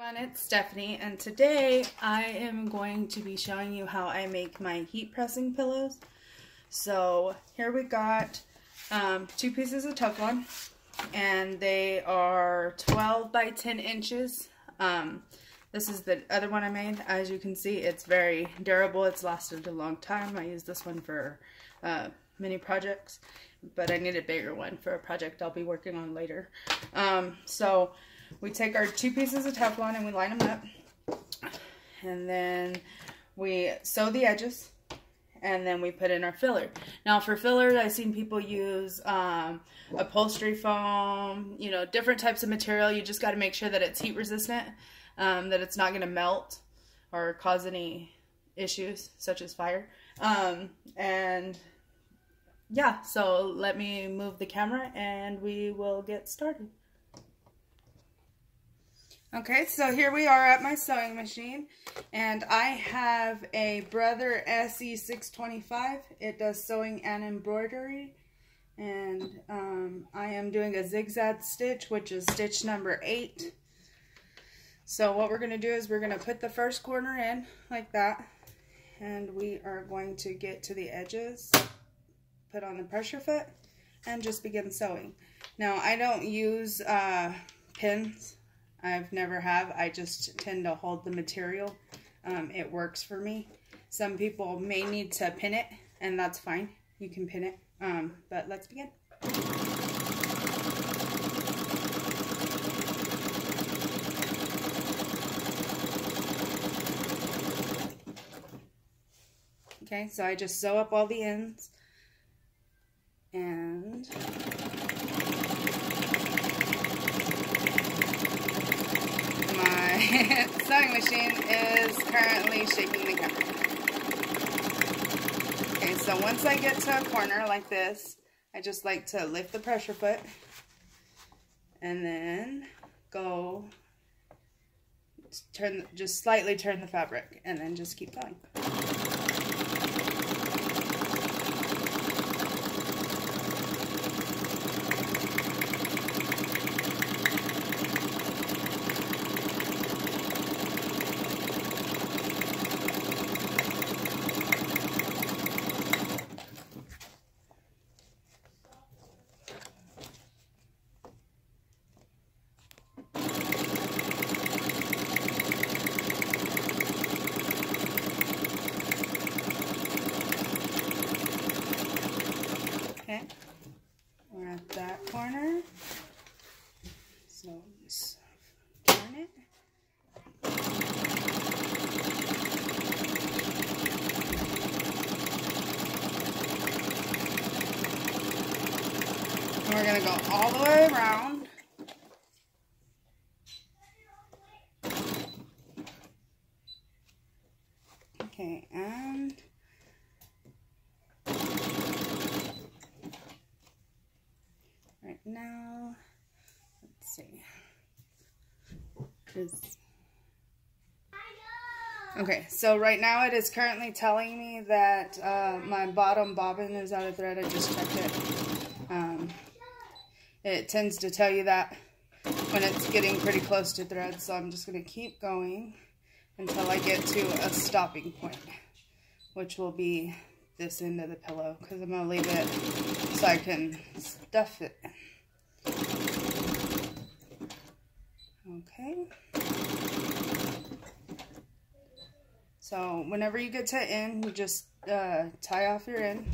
everyone, it's Stephanie, and today I am going to be showing you how I make my heat pressing pillows. So here we got 2 pieces of Teflon, and they are 12 by 10 inches. This is the other one I made. As you can see, it's very durable. It's lasted a long time. I use this one for many projects, but I need a bigger one for a project I'll be working on later. So we take our 2 pieces of Teflon and we line them up, and then we sew the edges, and then we put in our filler. Now for fillers, I've seen people use upholstery foam, you know, different types of material. You just got to make sure that it's heat resistant, that it's not going to melt or cause any issues such as fire. And yeah, so let me move the camera and we will get started. Okay, so here we are at my sewing machine, and I have a Brother SE625. It does sewing and embroidery, and I am doing a zigzag stitch, which is stitch number 8. So what we're going to do is we're going to put the first corner in like that, and we are going to get to the edges, put on the pressure foot, and just begin sewing. Now I don't use pins. I've never have. I just tend to hold the material. It works for me. Some people may need to pin it, and that's fine. You can pin it. But let's begin. Okay, so I just sew up all the ends, and my sewing machine is currently shaking the camera. Okay, so once I get to a corner like this, I just like to lift the pressure foot and then go just slightly turn the fabric, and then just keep going. Okay, we're at that corner, so just turn it. And we're going to go all the way around. Okay, and right now, let's see. Okay, so right now it is currently telling me that my bottom bobbin is out of thread. I just checked it. It tends to tell you that when it's getting pretty close to thread, so I'm just going to keep going until I get to a stopping point, which will be this end of the pillow, because I'm going to leave it so I can stuff it. Okay. So whenever you get to end, you just tie off your end.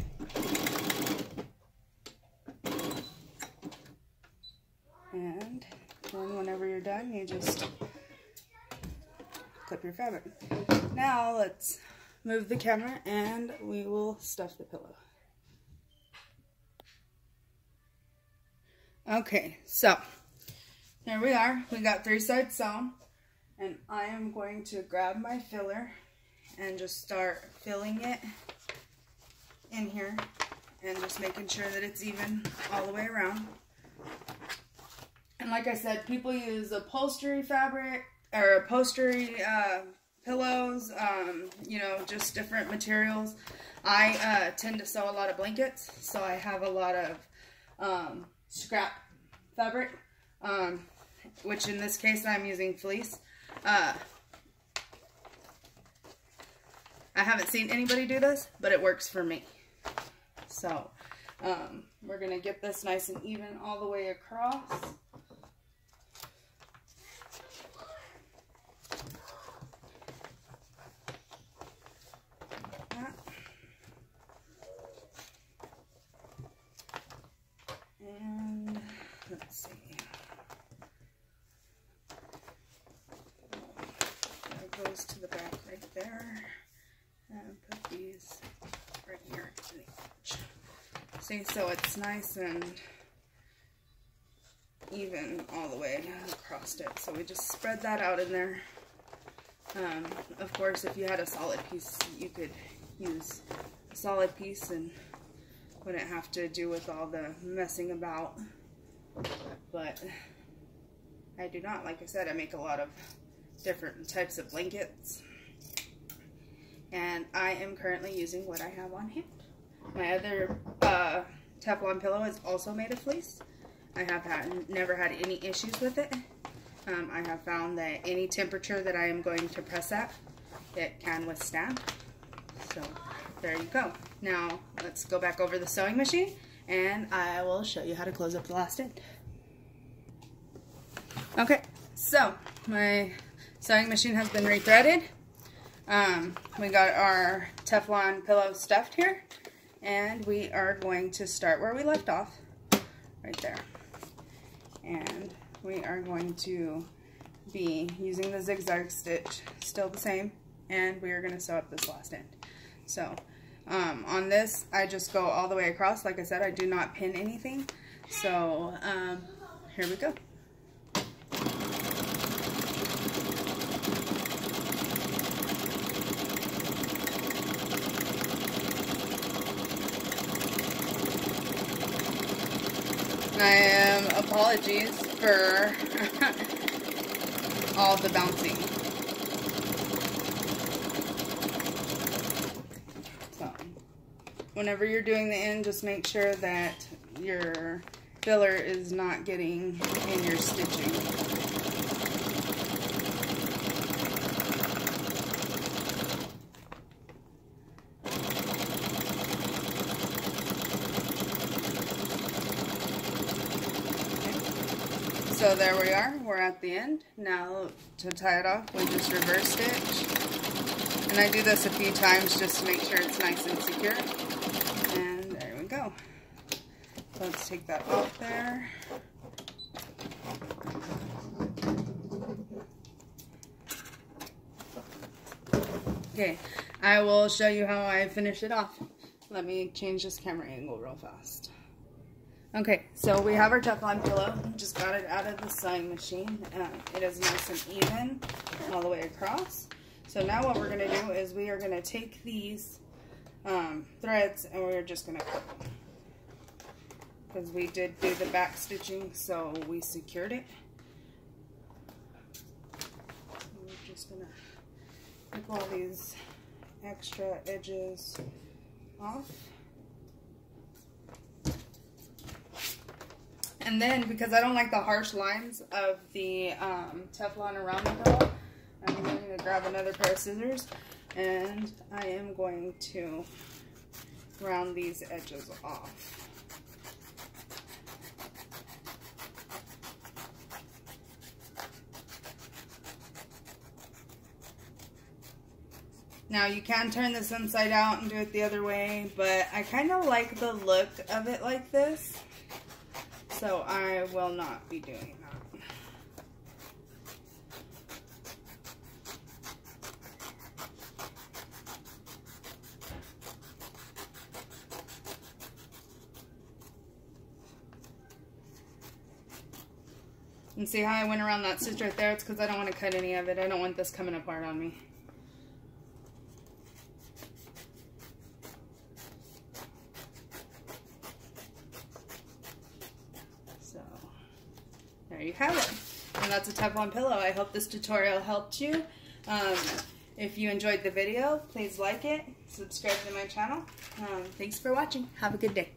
And then whenever you're done, you just clip your fabric. Now let's move the camera and we will stuff the pillow. Okay, so here we are. We got 3 sides sewn, and I am going to grab my filler and just start filling it in here, and just making sure that it's even all the way around. And like I said, people use upholstery fabric or upholstery pillows, you know, just different materials. I tend to sew a lot of blankets, so I have a lot of scrap fabric, which in this case I'm using fleece. I haven't seen anybody do this, but it works for me. So we're going to get this nice and even all the way across. And let's see. That goes to the back right there. And put these right here to the edge. See, so it's nice and even all the way across it. So we just spread that out in there. Of course, if you had a solid piece, you could use a solid piece and wouldn't have to do with all the messing about. But I do not. Like I said, I make a lot of different types of blankets. And I am currently using what I have on hand. My other Teflon pillow is also made of fleece. I have never had any issues with it. I have found that any temperature that I am going to press at, it can withstand. So there you go. Now let's go back over the sewing machine and I will show you how to close up the last end. Okay, so my sewing machine has been rethreaded. We got our Teflon pillow stuffed here, and we are going to start where we left off, right there. And we are going to be using the zigzag stitch, still the same, and we are going to sew up this last end. So on this, I just go all the way across. Like I said, I do not pin anything. So here we go. Apologies for all the bouncing. So, whenever you're doing the end, just make sure that your filler is not getting in your stitching. So there we are, we're at the end. Now to tie it off, we just reverse stitch. And I do this a few times just to make sure it's nice and secure. And there we go. Let's take that off there. Okay, I will show you how I finish it off. Let me change this camera angle real fast. Okay, so we have our Teflon pillow. Just got it out of the sewing machine. It is nice and even all the way across. So now what we're going to do is we are going to take these threads and we're just going to cut them. Because we did do the back stitching, so we secured it. We're just going to pick all these extra edges off. And then, because I don't like the harsh lines of the Teflon around the pillow, I'm going to grab another pair of scissors and I am going to round these edges off. Now you can turn this inside out and do it the other way, but I kind of like the look of it like this. So I will not be doing that. And see how I went around that stitch right there? It's because I don't want to cut any of it. I don't want this coming apart on me. There you have it. And that's a Teflon pillow. I hope this tutorial helped you. If you enjoyed the video, please like it, subscribe to my channel. Thanks for watching. Have a good day.